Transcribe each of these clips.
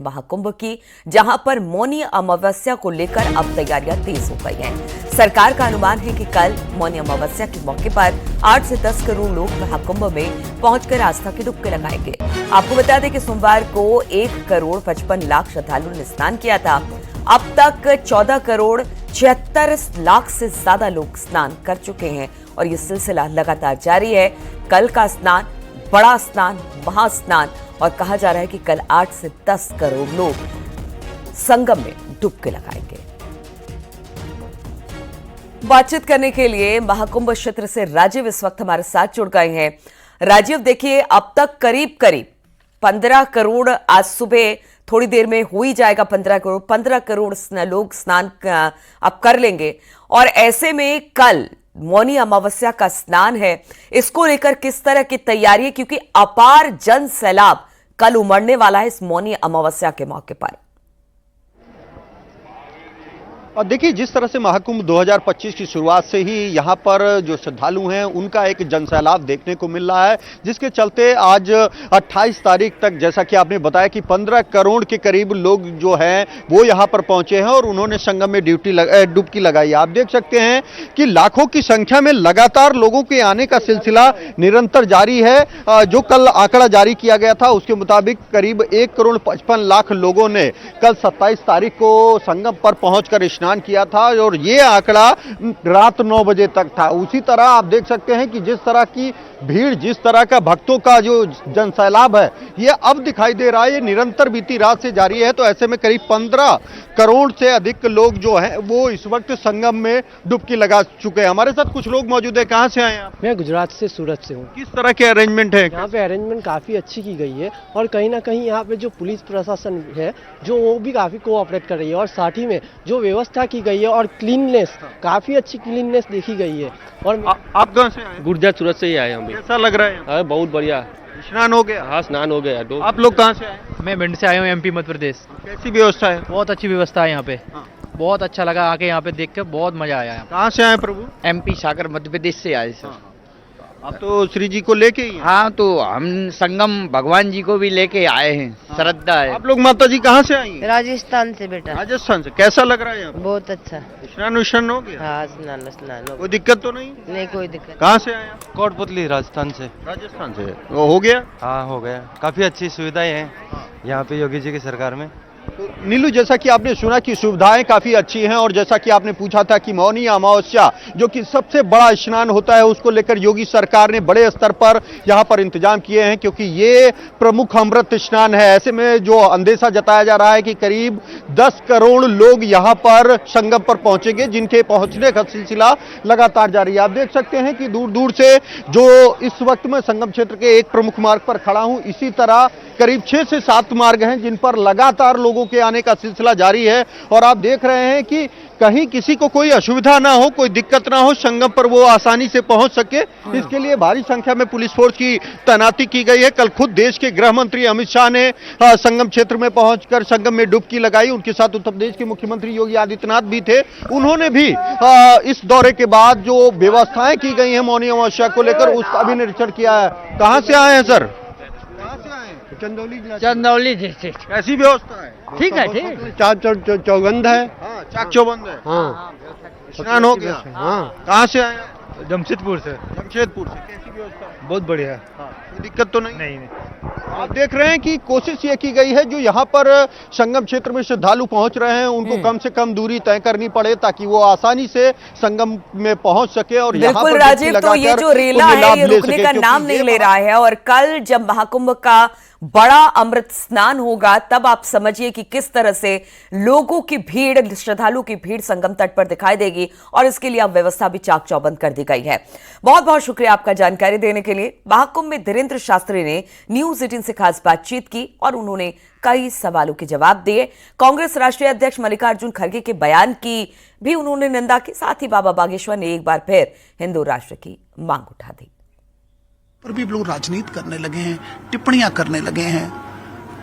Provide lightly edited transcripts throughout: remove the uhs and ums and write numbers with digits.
महाकुंभ की, जहां पर मौनी अमावस्या को लेकर अब तैयारियां तेज हो गई हैं। सरकार का अनुमान है कि कल मौनी अमावस्या के मौके पर 8 से 10 करोड़ लोग महाकुंभ में पहुंचकर आस्था की डुबकी लगाएंगे। आपको बता दें कि सोमवार को 1 करोड़ 55 लाख श्रद्धालुओं ने स्नान किया था। अब तक 14 करोड़ 76 लाख से ज्यादा लोग स्नान कर चुके हैं और ये सिलसिला लगातार जारी है। कल का स्नान बड़ा स्नान, महास्नान, और कहा जा रहा है कि कल 8 से 10 करोड़ लोग संगम में डुबकी लगाएंगे। बातचीत करने के लिए महाकुंभ क्षेत्र से राजीव इस वक्त हमारे साथ जुड़ गए हैं। राजीव, देखिए, अब तक करीब 15 करोड़, आज सुबह थोड़ी देर में हो ही जाएगा 15 करोड़ लोग स्नान अब कर लेंगे, और ऐसे में कल मौनी अमावस्या का स्नान है। इसको लेकर किस तरह की तैयारी है, क्योंकि अपार जन सैलाब कल उमड़ने वाला है इस मौनी अमावस्या के मौके पर। और देखिए, जिस तरह से महाकुंभ 2025 की शुरुआत से ही यहाँ पर जो श्रद्धालु हैं उनका एक जनसैलाब देखने को मिल रहा है, जिसके चलते आज 28 तारीख तक, जैसा कि आपने बताया, कि 15 करोड़ के करीब लोग जो हैं वो यहाँ पर पहुंचे हैं और उन्होंने संगम में डुबकी लगाई। आप देख सकते हैं कि लाखों की संख्या में लगातार लोगों के आने का सिलसिला निरंतर जारी है। जो कल आंकड़ा जारी किया गया था उसके मुताबिक करीब 1 करोड़ 55 लाख लोगों ने कल 27 तारीख को संगम पर पहुंचकर स्नान किया था, और ये आंकड़ा रात 9 बजे तक था। उसी तरह आप देख सकते हैं कि जिस तरह की भीड़, जिस तरह का भक्तों का जो जनसैलाब है, ये अब दिखाई दे रहा है। ये निरंतर बीती रात से जारी है। तो ऐसे में करीब 15 करोड़ से अधिक लोग जो हैं वो इस वक्त संगम में डुबकी लगा चुके हैं। हमारे साथ कुछ लोग मौजूद है। कहां से आए हैं आप? मैं गुजरात से, सूरत से हूँ। किस तरह के अरेंजमेंट है यहाँ पे? अरेंजमेंट काफी अच्छी की गई है, और कहीं ना कहीं यहाँ पे जो पुलिस प्रशासन है जो वो भी काफी कोऑपरेट कर रही है, और साथ ही में जो व्यवस्था की गई है और क्लीननेस, काफी अच्छी क्लीननेस देखी गई है। और आप कहां से आए? गुजरात, सूरत से ही आए हम भी। कैसा लग रहा है? अरे बहुत बढ़िया, स्नान हो गया? हाँ, स्नान हो गया। आप लोग कहां से आए? मैं भिंड से आया हूँ, एमपी मध्य प्रदेश। कैसी व्यवस्था है? बहुत अच्छी व्यवस्था है यहाँ पे। हाँ। बहुत अच्छा लगा आके यहाँ पे देख के, बहुत मजा आया। कहां से आए प्रभु? एमपी सागर मध्य प्रदेश से आए सर। आप तो श्री जी को लेके ही हैं? हाँ, तो हम संगम भगवान जी को भी लेके आए हैं। श्रद्धा है। आप लोग माता जी कहाँ से आई हैं? राजस्थान से बेटा। राजस्थान से। कैसा लग रहा है यहाँ? बहुत अच्छा। स्नान उस्नान हो गया? हाँ, स्नान स्नान हो कोई दिक्कत तो नहीं? नहीं, कोई दिक्कत। कहाँ से आए आप? कोटपुतली, राजस्थान से। राजस्थान से। वो हो गया? हाँ, हो गया। काफी अच्छी सुविधाएं हैं यहाँ पे योगी जी की सरकार में। तो नीलू, जैसा कि आपने सुना कि सुविधाएं काफी अच्छी हैं, और जैसा कि आपने पूछा था कि मौनी अमावस्या जो कि सबसे बड़ा स्नान होता है, उसको लेकर योगी सरकार ने बड़े स्तर पर यहाँ पर इंतजाम किए हैं, क्योंकि ये प्रमुख अमृत स्नान है। ऐसे में जो अंदेशा जताया जा रहा है कि करीब 10 करोड़ लोग यहाँ पर संगम पर पहुंचेंगे, जिनके पहुंचने का सिलसिला लगातार जारी है। आप देख सकते हैं कि दूर दूर से, जो इस वक्त मैं संगम क्षेत्र के एक प्रमुख मार्ग पर खड़ा हूं, इसी तरह करीब 6 से 7 मार्ग हैं जिन पर लगातार लोगों के आने का सिलसिला जारी है। और आप देख रहे हैं कि कहीं किसी को कोई असुविधा ना हो, कोई दिक्कत ना हो, संगम पर वो आसानी से पहुंच सके, इसके लिए भारी संख्या में पुलिस फोर्स की तैनाती की गई है। कल खुद देश के गृह मंत्री अमित शाह ने संगम क्षेत्र में पहुंचकर संगम में डुबकी लगाई। उनके साथ उत्तर प्रदेश के मुख्यमंत्री योगी आदित्यनाथ भी थे। उन्होंने भी इस दौरे के बाद जो व्यवस्थाएं की गई हैं मौनी अमावस्या को लेकर, उसका भी निरीक्षण किया है। कहां से आए हैं सर? चंदौली डिस्ट्रिक्ट। कैसी व्यवस्था है? ठीक है, ठीक। चाक चौबंद है। हाँ, चाक चौबंद है। हाँ, स्नान हो गया? हाँ। कहाँ से आए आप? जमशेदपुर से। जमशेदपुर से। कैसी व्यवस्था है? बहुत बढ़िया। हाँ, कोई दिक्कत तो नहीं? नहीं। आप देख रहे हैं कि कोशिश ये की गई है, जो यहाँ पर संगम क्षेत्र में श्रद्धालु पहुंच रहे हैं उनको कम से कम दूरी तय करनी पड़े, ताकि वो आसानी से संगम में पहुंच सके। और यहाँ बिल्कुल पर राजीव, तो ये जो रेला है ये रुकने का नाम नहीं ले रहा है, और कल जब महाकुंभ का बड़ा अमृत स्नान होगा तब आप समझिए कि किस तरह से लोगों की भीड़, श्रद्धालु की भीड़ संगम तट पर दिखाई देगी, और इसके लिए अब व्यवस्था भी चाक चौबंद कर दी गई है। बहुत बहुत शुक्रिया आपका जानकारी देने के लिए। महाकुंभ में धीरेन्द्र शास्त्री ने न्यूज 18 से खास बातचीत की और उन्होंने कई सवालों के जवाब दिए। कांग्रेस राष्ट्रीय अध्यक्ष मल्लिकार्जुन खड़गे के बयान की भी उन्होंने निंदा की। साथ ही बाबा बागेश्वर ने एक बार फिर हिंदू राष्ट्र की मांग उठा दी। पर भी लोग राजनीति करने लगे हैं, टिप्पणियां करने लगे हैं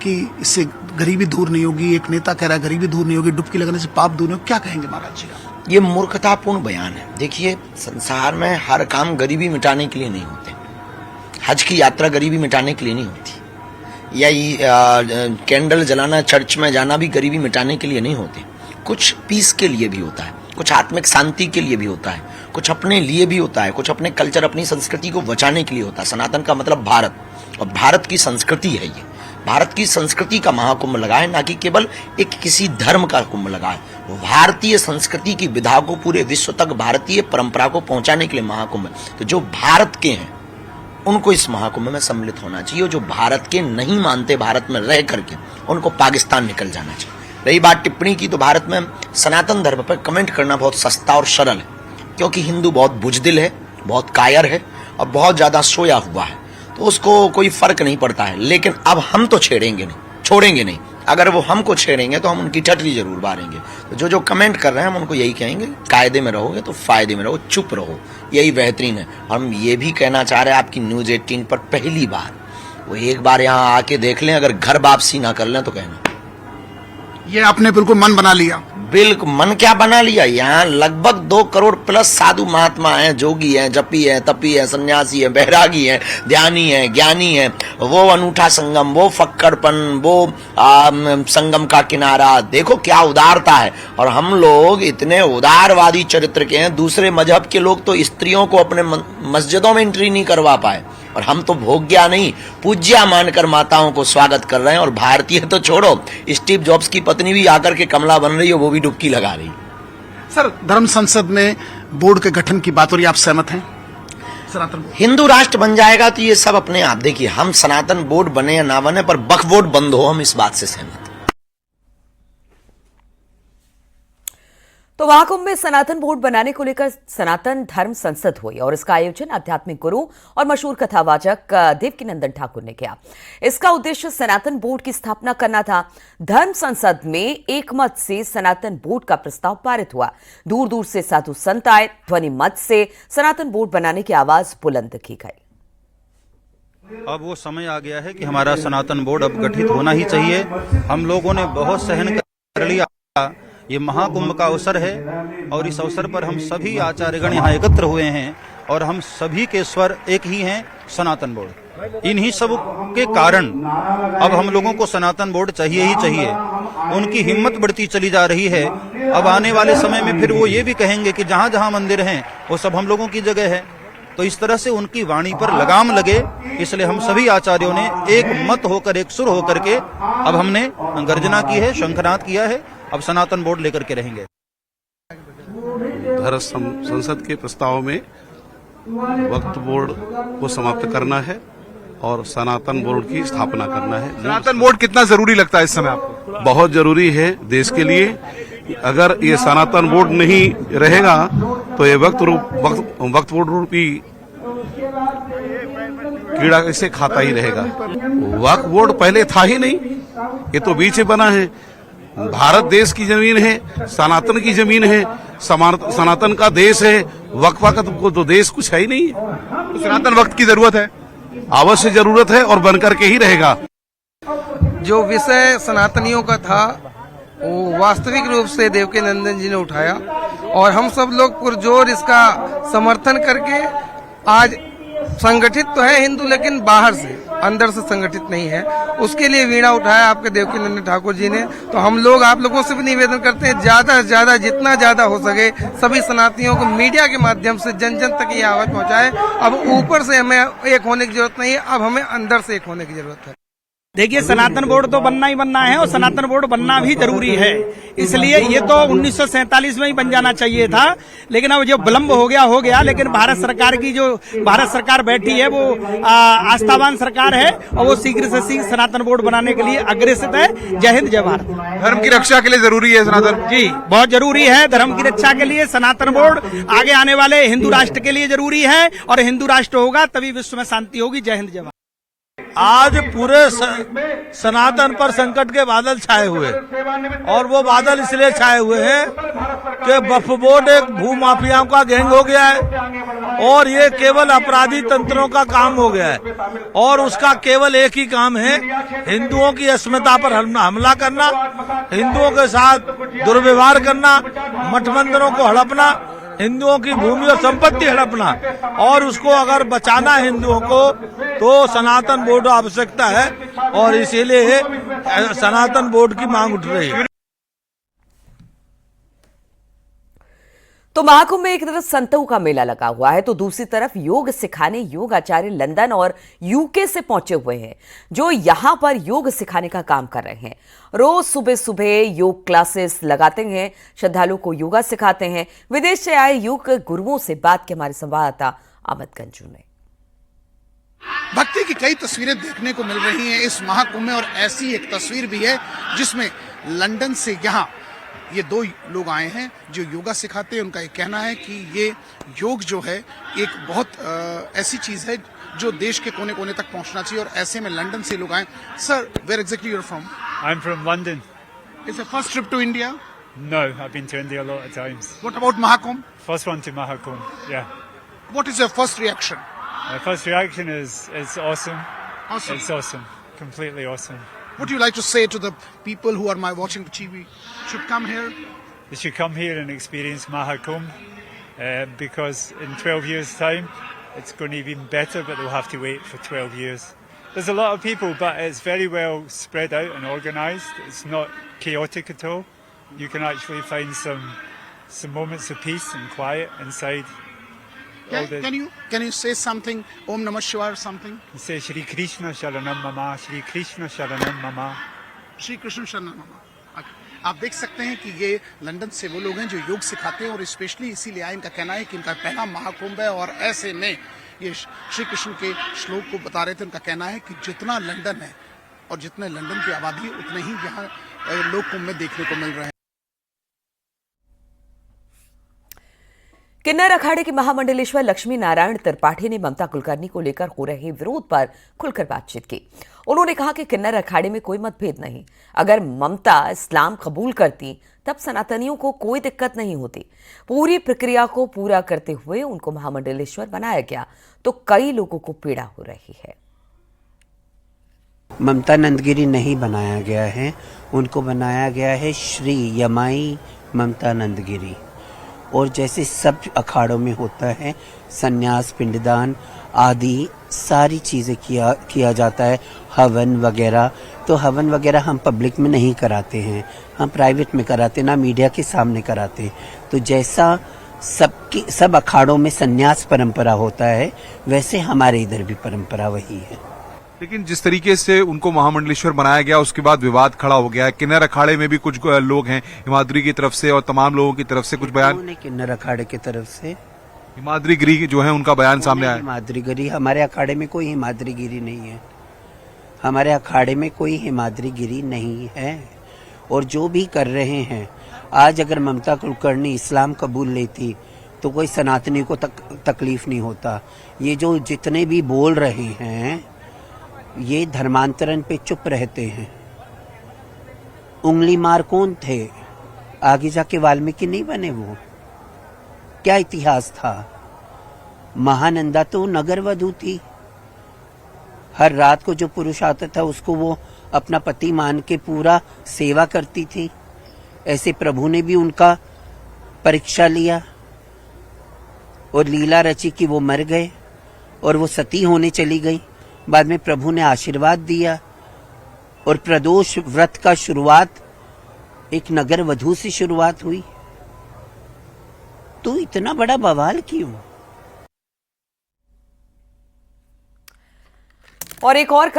कि इससे गरीबी दूर नहीं होगी। एक नेता कह रहा है गरीबी दूर नहीं होगी, डुबकी लगाने से पाप दूर नहीं होगी। क्या कहेंगे महाराज जी? ये मूर्खतापूर्ण बयान है। देखिए, संसार में हर काम गरीबी मिटाने के लिए नहीं होते। हज की यात्रा गरीबी मिटाने के लिए नहीं होती। या कैंडल जलाना, चर्च में जाना भी गरीबी मिटाने के लिए नहीं होते, कुछ पीस के लिए भी होता है, कुछ आत्मिक शांति के लिए भी होता है, कुछ अपने लिए भी होता है, कुछ अपने कल्चर, अपनी संस्कृति को बचाने के लिए होता है। सनातन का मतलब भारत, और भारत की संस्कृति है ये। भारत की संस्कृति का महाकुंभ लगा है, ना कि केवल एक किसी धर्म का कुंभ लगा है। भारतीय संस्कृति की विधा को पूरे विश्व तक, भारतीय परंपरा को पहुंचाने के लिए महाकुंभ है। तो जो भारत के हैं उनको इस महाकुंभ में सम्मिलित होना चाहिए, जो भारत के नहीं मानते, भारत में रह करके, उनको पाकिस्तान निकल जाना चाहिए। रही बात टिप्पणी की, तो भारत में सनातन धर्म पर कमेंट करना बहुत सस्ता और सरल है, क्योंकि हिंदू बहुत बुजदिल है, बहुत कायर है और बहुत ज्यादा सोया हुआ है, तो उसको कोई फर्क नहीं पड़ता है। लेकिन अब हम तो छेड़ेंगे नहीं, छोड़ेंगे नहीं। अगर वो हमको छेड़ेंगे तो हम उनकी टटरी जरूर मारेंगे। तो जो कमेंट कर रहे हैं हम उनको यही कहेंगे, कायदे में रहोगे तो फायदे में रहो, चुप रहो, यही बेहतरीन है। हम ये भी कहना चाह रहे हैं, आपकी न्यूज 18 पर पहली बार वो एक बार यहाँ आके देख लें, अगर घर वापसी ना कर लें तो कहना। ये आपने बिल्कुल मन बना लिया। बिल्कुल मन क्या बना लिया, यहाँ लगभग 2 करोड़ प्लस साधु महात्मा हैं, जोगी हैं, जपी है, तपी है, सन्यासी है, बैरागी है, ध्यानी है, ज्ञानी है। वो अनूठा संगम, वो फक्कड़पन, वो संगम का किनारा, देखो क्या उदारता है। और हम लोग इतने उदारवादी चरित्र के हैं, दूसरे मजहब के लोग तो स्त्रियों को अपने मस्जिदों में एंट्री नहीं करवा पाए, और हम तो भोग्या नहीं पूज्या मानकर माताओं को स्वागत कर रहे हैं। और भारतीय तो छोड़ो, स्टीव जॉब्स की पत्नी भी आकर के कमला बन रही है, वो भी डुबकी लगा रही। सर, धर्म संसद में बोर्ड के गठन की बात हो रही है, आप सहमत हैं? सनातन हिंदू राष्ट्र बन जाएगा तो ये सब अपने आप, देखिए हम सनातन बोर्ड बने या ना बने, पर वक्फ बोर्ड बंद हो, हम इस बात से सहमत हैं। तो महाकुंभ में सनातन बोर्ड बनाने को लेकर सनातन धर्म संसद हुई और इसका आयोजन आध्यात्मिक गुरु और मशहूर कथावाचक देवकीनंदन ठाकुर ने किया। इसका उद्देश्य सनातन बोर्ड की स्थापना करना था। धर्म संसद में एक मत से सनातन बोर्ड का प्रस्ताव पारित हुआ। दूर दूर से साधु संत आए, ध्वनि मत से सनातन बोर्ड बनाने की आवाज बुलंद की गई। अब वो समय आ गया है कि हमारा सनातन बोर्ड अब गठित होना ही चाहिए। हम लोगों ने बहुत सहन कर लिया, ये महाकुंभ का अवसर है और इस अवसर पर हम सभी आचार्यगण यहाँ एकत्र हुए हैं और हम सभी के स्वर एक ही हैं, सनातन बोर्ड। इन्हीं सब के कारण अब हम लोगों को सनातन बोर्ड चाहिए ही चाहिए। उनकी हिम्मत बढ़ती चली जा रही है। अब आने वाले समय में फिर वो ये भी कहेंगे कि जहाँ जहाँ मंदिर हैं वो सब हम लोगों की जगह है। तो इस तरह से उनकी वाणी पर लगाम लगे, इसलिए हम सभी आचार्यों ने एक मत होकर, एक सुर होकर के अब हमने गर्जना की है, शंखनाद किया है। अब सनातन बोर्ड लेकर के रहेंगे। धर्म संसद के प्रस्ताव में वक्फ बोर्ड को समाप्त करना है और सनातन बोर्ड की स्थापना करना है। सनातन बोर्ड कितना जरूरी लगता है इस समय आपको? बहुत जरूरी है देश के लिए। अगर ये सनातन बोर्ड नहीं रहेगा तो ये वक्फ बोर्ड रूपी कीड़ा इसे खाता ही रहेगा। वक्फ बोर्ड पहले था ही नहीं, ये तो बीच में बना है। भारत देश की जमीन है, सनातन की जमीन है, सनातन का देश है, वक्फा का तो देश कुछ है ही नहीं है। तो सनातन वक्त की जरूरत है, अवश्य जरूरत है और बनकर के ही रहेगा। जो विषय सनातनियों का था वो वास्तविक रूप से देवकीनंदन जी ने उठाया और हम सब लोग पुरजोर इसका समर्थन करके आज संगठित तो है हिंदू, लेकिन बाहर से, अंदर से संगठित नहीं है। उसके लिए वीणा उठाया आपके देवकीनंदन ठाकुर जी ने। तो हम लोग आप लोगों से भी निवेदन करते हैं, ज्यादा से ज्यादा, जितना ज्यादा हो सके सभी सनातनियों को मीडिया के माध्यम से जन जन तक ये आवाज पहुंचाए। अब ऊपर से हमें एक होने की जरूरत नहीं है, अब हमें अंदर से एक होने की जरूरत है। देखिए, सनातन बोर्ड तो बनना ही बनना है और सनातन बोर्ड बनना भी जरूरी है। इसलिए ये तो 1947 में ही बन जाना चाहिए था, लेकिन अब जो विलम्ब हो गया। लेकिन भारत सरकार बैठी है वो आस्थावान सरकार है और वो शीघ्र से शीघ्र सनातन बोर्ड बनाने के लिए अग्रसित है। जय हिंद, जय भारत। धर्म की रक्षा के लिए जरूरी है सनातन जी, बहुत जरूरी है। धर्म की रक्षा के लिए सनातन बोर्ड आगे आने वाले हिंदू राष्ट्र के लिए जरूरी है और हिंदू राष्ट्र होगा तभी विश्व में शांति होगी। जय हिंद, जय भारत। आज पूरे सनातन पर संकट के बादल छाए हुए, और वो बादल इसलिए छाए हुए हैं कि वक्फ बोर्ड एक भूमाफियाओं का गैंग हो गया है और ये केवल अपराधी तंत्रों का काम हो गया है और उसका केवल एक ही काम है, हिंदुओं की अस्मिता पर हमला करना, हिंदुओं के साथ दुर्व्यवहार करना, मठ मंदिरों को हड़पना, हिंदुओं की भूमि और संपत्ति हड़पना। और उसको अगर बचाना हिंदुओं को तो सनातन बोर्ड आवश्यकता है और इसीलिए सनातन बोर्ड की मांग उठ रही है। तो महाकुंभ में एक तरफ संतों का मेला लगा हुआ है तो दूसरी तरफ योग सिखाने योग आचार्य लंदन और यूके से पहुंचे हुए हैं जो यहां पर योग सिखाने का काम कर रहे हैं। रोज सुबह सुबह योग क्लासेस लगाते हैं, श्रद्धालुओं को योगा सिखाते हैं। विदेश से आए योग गुरुओं से बात के हमारे संवाददाता अमित गंजू ने। भक्ति की कई तस्वीरें देखने को मिल रही हैं इस महाकुंभ में और ऐसी एक तस्वीर भी है जिसमें लंदन से यहाँ ये दो लोग आए हैं जो योगा सिखाते हैं। उनका ये कहना है कि ये योग जो है एक बहुत ऐसी चीज है जो देश के कोने कोने तक पहुंचना चाहिए और ऐसे में लंदन से लोग आए। Sir, where exactly you are from? I am from London. It's a first trip to India? No, I've been to India a lot of times. What about Mahakumbh? First one to Mahakumbh, yeah. What is your first reaction? My first reaction is awesome. Awesome. It's awesome. Completely awesome. What do you like to say to the people who are watching TV? Should come here? They should come here and experience Mahakumbh because in 12 years' time it's going to be even better, but they'll have to wait for 12 years. There's a lot of people, but it's very well spread out and organised. It's not chaotic at all. You can actually find some moments of peace and quiet inside. Can you say something? Om Namah Shivaya or something? Say Shri Krishna Sharanam Mama, Shri Krishna Sharanam Mama. Shri Krishna शरणम मम। आप देख सकते हैं कि ये London से वो लोग हैं जो योग सिखाते हैं और स्पेशली इसीलिए आए। इनका कहना है कि इनका पहला महाकुंभ है और ऐसे में ये श्री कृष्ण के श्लोक को बता रहे थे। उनका कहना है कि जितना लंदन है और जितने लंदन की आबादी है उतने ही यहाँ लोग कुंभ में देखने को मिल रहे हैं। किन्नर अखाड़े के महामंडलेश्वर लक्ष्मी नारायण त्रिपाठी ने ममता कुलकर्णी को लेकर हो रहे विरोध पर खुलकर बातचीत की। उन्होंने कहा कि किन्नर अखाड़े में कोई मतभेद नहीं। अगर ममता इस्लाम कबूल करती तब सनातनियों को कोई दिक्कत नहीं होती। पूरी प्रक्रिया को पूरा करते हुए उनको महामंडलेश्वर बनाया गया तो कई लोगों को पीड़ा हो रही है। ममता नंदगिरी नहीं बनाया गया है, उनको बनाया गया है श्री यमाई ममता नंदगिरी। और जैसे सब अखाड़ों में होता है संन्यास पिंडदान आदि सारी चीज़ें किया जाता है, हवन वगैरह। तो हवन वगैरह हम पब्लिक में नहीं कराते हैं, हम प्राइवेट में कराते, ना मीडिया के सामने कराते। तो जैसा सब अखाड़ों में संन्यास परंपरा होता है वैसे हमारे इधर भी परंपरा वही है। लेकिन जिस तरीके से उनको महामंडलेश्वर बनाया गया उसके बाद विवाद खड़ा हो गया है। किन्नर अखाड़े में भी कुछ लोग हैं हिमाद्री की तरफ से और तमाम लोगों की तरफ से कुछ बयान। किन्नर अखाड़े की तरफ से हिमाद्री गिरी जो है उनका बयान सामने आया। हिमाद्री गिरी हमारे अखाड़े में कोई हिमाद्री गिरी नहीं है, हमारे अखाड़े में कोई हिमाद्री गिरी नहीं है। और जो भी कर रहे हैं, आज अगर ममता कुलकर्णी इस्लाम कबूल लेती तो कोई सनातनी को तकलीफ नहीं होता। ये जो जितने भी बोल रहे हैं ये धर्मांतरण पे चुप रहते हैं। उंगली मार कौन थे? आगे जाके वाल्मीकि नहीं बने? वो क्या इतिहास था? महानंदा तो नगर वधू थी। हर रात को जो पुरुष आता था उसको वो अपना पति मान के पूरा सेवा करती थी। ऐसे प्रभु ने भी उनका परीक्षा लिया और लीला रची कि वो मर गए और वो सती होने चली गई। बाद में प्रभु ने आशीर्वाद दिया और प्रदोष व्रत का शुरुआत एक नगर वधू से शुरुआत हुई। तो इतना बड़ा बवाल क्यों? और एक और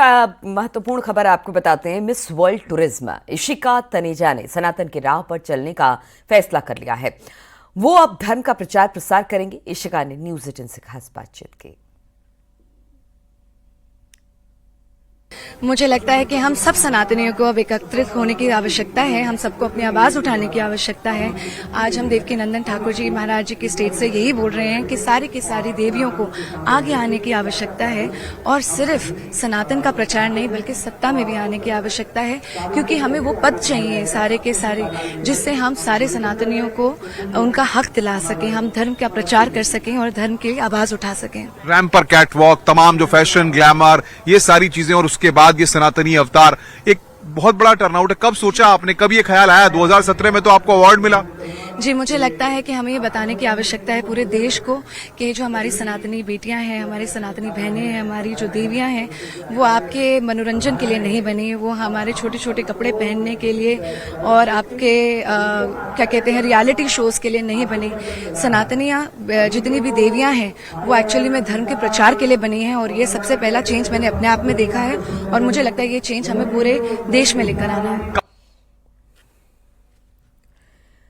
महत्वपूर्ण खबर आपको बताते हैं। Miss world tourism Ishika Taneja ने सनातन की राह पर चलने का फैसला कर लिया है। वो अब धर्म का प्रचार प्रसार करेंगे। इशिका ने न्यूज़ 18 से खास बातचीत की। मुझे लगता है कि हम सब सनातनियों को अब एकत्रित होने की आवश्यकता है, हम सबको अपनी आवाज उठाने की आवश्यकता है। आज हम देवकीनंदन ठाकुर जी महाराज जी की स्टेज से यही बोल रहे हैं कि सारी की सारी देवियों को आगे आने की आवश्यकता है और सिर्फ सनातन का प्रचार नहीं बल्कि सत्ता में भी आने की आवश्यकता है, क्योंकि हमें वो पद चाहिए सारे के सारे जिससे हम सारे सनातनियों को उनका हक दिला सकें, हम धर्म का प्रचार कर सकें और धर्म की आवाज उठा सकें। रैंप पर कैटवॉक, तमाम जो फैशन ग्लैमर, ये सारी चीजें और उसके बाद ये सनातनी अवतार, एक बहुत बड़ा टर्नआउट है। कब सोचा आपने, कब ये ख्याल आया? 2017 में तो आपको अवार्ड मिला। जी, मुझे लगता है कि हमें ये बताने की आवश्यकता है पूरे देश को कि जो हमारी सनातनी बेटियां हैं, हमारी सनातनी बहनें हैं, हमारी जो देवियां हैं, वो आपके मनोरंजन के लिए नहीं बनी, वो हमारे छोटे छोटे कपड़े पहनने के लिए और आपके क्या कहते हैं रियलिटी शोज के लिए नहीं बनी। सनातनियां जितनी भी देवियां हैं वो एक्चुअली में धर्म के प्रचार के लिए बनी हैं और ये सबसे पहला चेंज मैंने अपने आप में देखा है और मुझे लगता है ये चेंज हमें पूरे देश में लेकर आना है।